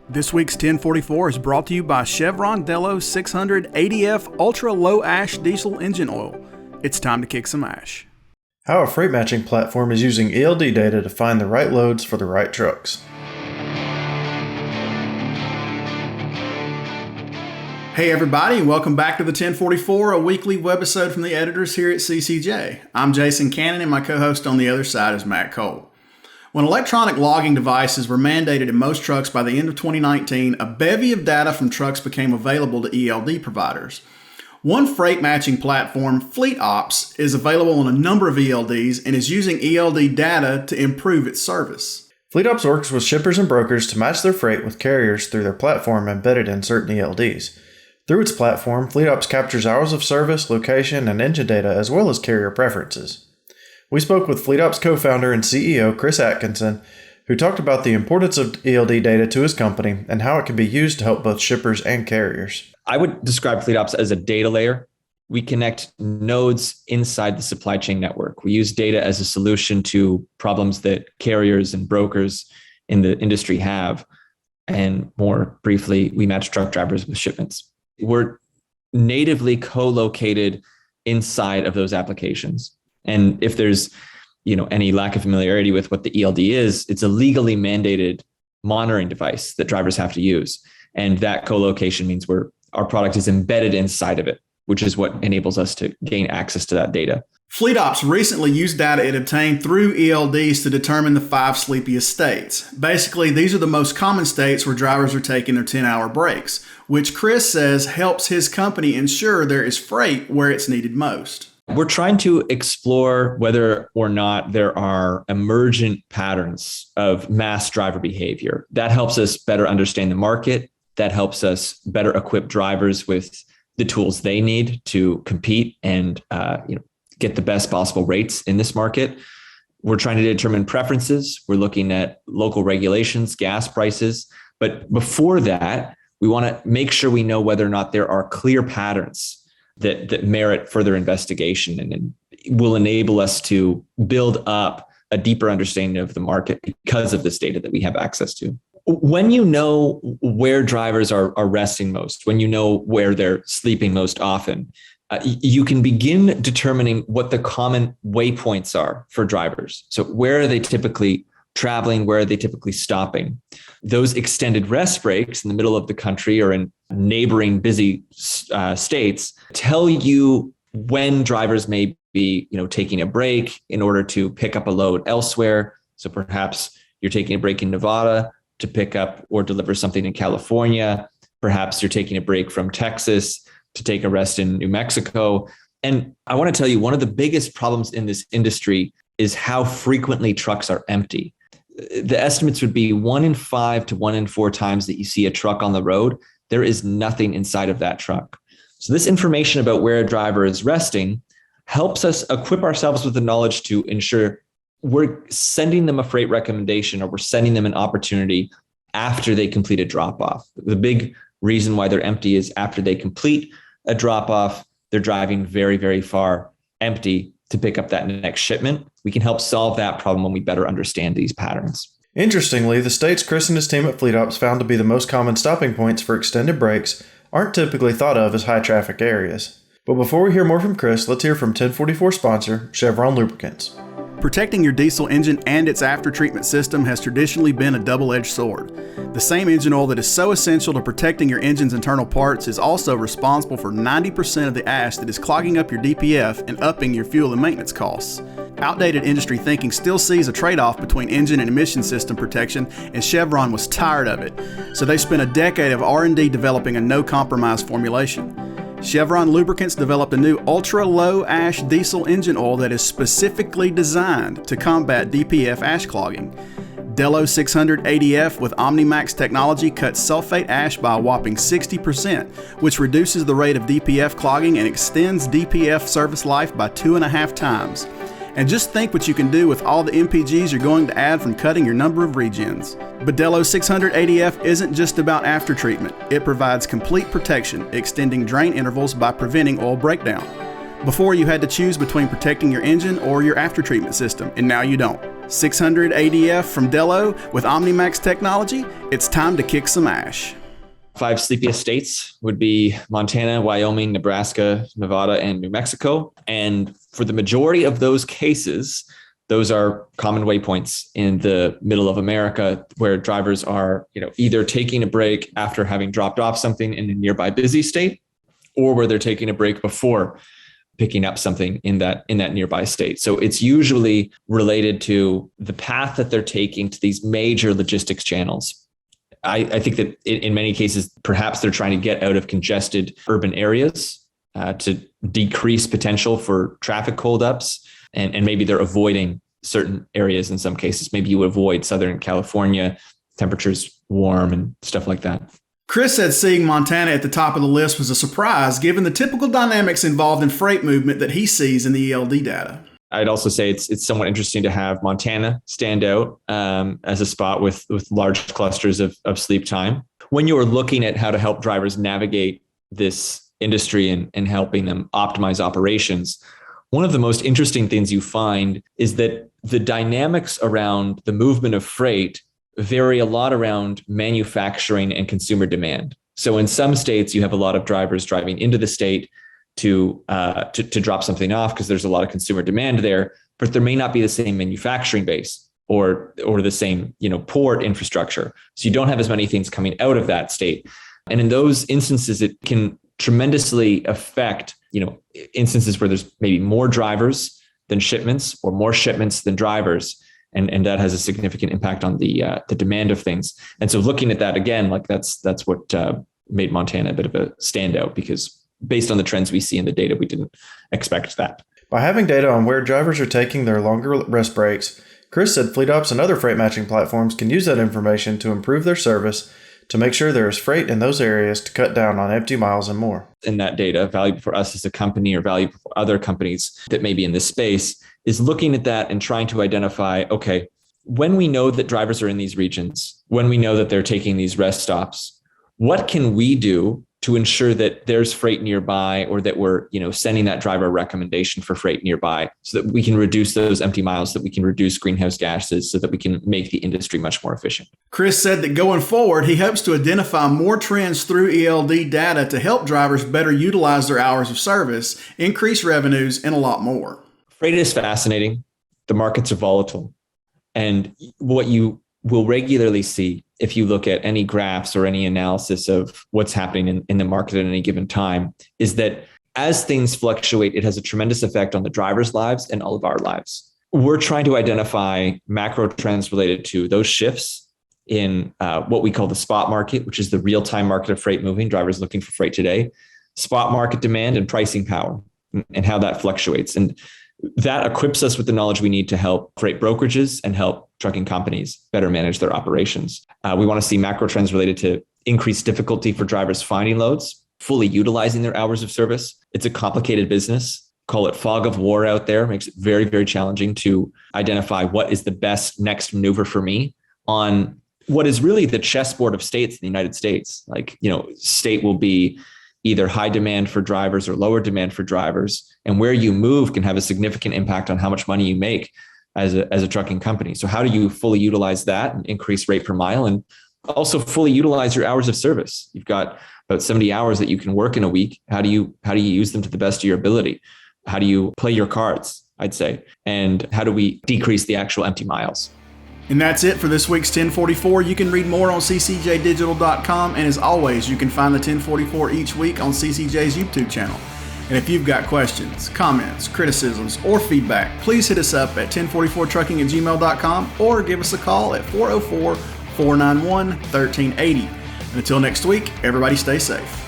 This week's 1044 is brought to you by Chevron Delo 600 ADF Ultra Low Ash Diesel Engine Oil. It's time to kick some ash. How a freight matching platform is using ELD data to find the right loads for the right trucks. Hey everybody, and welcome back to the 1044, a weekly webisode from the editors here at CCJ. I'm Jason Cannon, and my co-host on the other side is Matt Cole. When electronic logging devices were mandated in most trucks by the end of 2019, a bevy of data from trucks became available to ELD providers. One freight matching platform, FleetOps, is available on a number of ELDs and is using ELD data to improve its service. FleetOps works with shippers and brokers to match their freight with carriers through their platform embedded in certain ELDs. Through its platform, FleetOps captures hours of service, location, and engine data as well as carrier preferences. We spoke with FleetOps co-founder and CEO Chris Atkinson, who talked about the importance of ELD data to his company and how it can be used to help both shippers and carriers. I would describe FleetOps as a data layer. We connect nodes inside the supply chain network. We use data as a solution to problems that carriers and brokers in the industry have. And more briefly, we match truck drivers with shipments. We're natively co-located inside of those applications. And if there's, any lack of familiarity with what the ELD is, it's a legally mandated monitoring device that drivers have to use. And that co-location means our product is embedded inside of it, which is what enables us to gain access to that data. FleetOps recently used data it obtained through ELDs to determine the 5 sleepiest states. Basically, these are the most common states where drivers are taking their 10-hour breaks, which Chris says helps his company ensure there is freight where it's needed most. We're trying to explore whether or not there are emergent patterns of mass driver behavior. That helps us better understand the market. That helps us better equip drivers with the tools they need to compete and get the best possible rates in this market. We're trying to determine preferences. We're looking at local regulations, gas prices. But before that, we want to make sure we know whether or not there are clear patterns that merit further investigation and will enable us to build up a deeper understanding of the market because of this data that we have access to. When you know where drivers are resting most, when you know where they're sleeping most often, you can begin determining what the common waypoints are for drivers. So where are they typically traveling? Where are they typically stopping? Those extended rest breaks in the middle of the country or in neighboring busy states tell you when drivers may be, taking a break in order to pick up a load elsewhere. So perhaps you're taking a break in Nevada to pick up or deliver something in California. Perhaps you're taking a break from Texas to take a rest in New Mexico. And I want to tell you, one of the biggest problems in this industry is how frequently trucks are empty. The estimates would be 1 in 5 to 1 in 4 times that you see a truck on the road, there is nothing inside of that truck. So this information about where a driver is resting helps us equip ourselves with the knowledge to ensure we're sending them a freight recommendation or we're sending them an opportunity after they complete a drop-off. The big reason why they're empty is after they complete a drop-off, they're driving very, very far empty to pick up that next shipment. We can help solve that problem when we better understand these patterns. Interestingly, the states Chris and his team at FleetOps found to be the most common stopping points for extended breaks aren't typically thought of as high traffic areas. But before we hear more from Chris, let's hear from 1044 sponsor, Chevron Lubricants. Protecting your diesel engine and its after-treatment system has traditionally been a double-edged sword. The same engine oil that is so essential to protecting your engine's internal parts is also responsible for 90% of the ash that is clogging up your DPF and upping your fuel and maintenance costs. Outdated industry thinking still sees a trade-off between engine and emission system protection, and Chevron was tired of it. So they spent a decade of R&D developing a no-compromise formulation. Chevron Lubricants developed a new ultra-low ash diesel engine oil that is specifically designed to combat DPF ash clogging. Delo 600 ADF with OmniMax technology cuts sulfate ash by a whopping 60%, which reduces the rate of DPF clogging and extends DPF service life by 2.5 times. And just think what you can do with all the MPGs you're going to add from cutting your number of regens. But Delo 600 ADF isn't just about aftertreatment. It provides complete protection, extending drain intervals by preventing oil breakdown. Before, you had to choose between protecting your engine or your aftertreatment system, and now you don't. 600 ADF from Dello with OmniMax technology, it's time to kick some ash. 5 sleepiest states would be Montana, Wyoming, Nebraska, Nevada, and New Mexico. And for the majority of those cases, those are common waypoints in the middle of America where drivers are, either taking a break after having dropped off something in a nearby busy state, or where they're taking a break before picking up something in that nearby state. So it's usually related to the path that they're taking to these major logistics channels. I think that in many cases, perhaps they're trying to get out of congested urban areas to decrease potential for traffic holdups. And maybe they're avoiding certain areas in some cases. Maybe you avoid Southern California, temperatures warm and stuff like that. Chris said seeing Montana at the top of the list was a surprise, given the typical dynamics involved in freight movement that he sees in the ELD data. I'd also say it's somewhat interesting to have Montana stand out as a spot with large clusters of sleep time. When you're looking at how to help drivers navigate this industry and helping them optimize operations, one of the most interesting things you find is that the dynamics around the movement of freight vary a lot around manufacturing and consumer demand. So in some states, you have a lot of drivers driving into the state to drop something off because there's a lot of consumer demand there, but there may not be the same manufacturing base or the same port infrastructure. So you don't have as many things coming out of that state. And in those instances, it can tremendously affect instances where there's maybe more drivers than shipments or more shipments than drivers. And that has a significant impact on the demand of things. And so looking at that again, like that's what made Montana a bit of a standout, because based on the trends we see in the data, we didn't expect that. By having data on where drivers are taking their longer rest breaks, Chris said FleetOps and other freight matching platforms can use that information to improve their service to make sure there is freight in those areas to cut down on empty miles and more. And that data, valuable for us as a company or valuable for other companies that may be in this space, is looking at that and trying to identify, okay, when we know that drivers are in these regions, when we know that they're taking these rest stops, what can we do to ensure that there's freight nearby, or that we're, sending that driver a recommendation for freight nearby, so that we can reduce those empty miles, so that we can reduce greenhouse gases, so that we can make the industry much more efficient. Chris said that going forward, he hopes to identify more trends through ELD data to help drivers better utilize their hours of service, increase revenues, and a lot more. Freight is fascinating. The markets are volatile. And what you will regularly see, if you look at any graphs or any analysis of what's happening in the market at any given time, is that as things fluctuate, it has a tremendous effect on the drivers' lives and all of our lives. We're trying to identify macro trends related to those shifts in what we call the spot market, which is the real-time market of freight moving, drivers looking for freight today, spot market demand and pricing power, and how that fluctuates. And that equips us with the knowledge we need to help freight brokerages and help trucking companies better manage their operations. We want to see macro trends related to increased difficulty for drivers finding loads, fully utilizing their hours of service. It's a complicated business. Call it fog of war out there. Makes it very, very challenging to identify what is the best next maneuver for me on what is really the chessboard of states in the United States. State will be either high demand for drivers or lower demand for drivers. And where you move can have a significant impact on how much money you make as a trucking company. So how do you fully utilize that and increase rate per mile, and also fully utilize your hours of service? You've got about 70 hours that you can work in a week. How do you use them to the best of your ability? How do you play your cards, I'd say? And how do we decrease the actual empty miles? And that's it for this week's 1044. You can read more on ccjdigital.com. And as always, you can find the 1044 each week on CCJ's YouTube channel. And if you've got questions, comments, criticisms, or feedback, please hit us up at 1044trucking@gmail.com or give us a call at 404-491-1380. And until next week, everybody stay safe.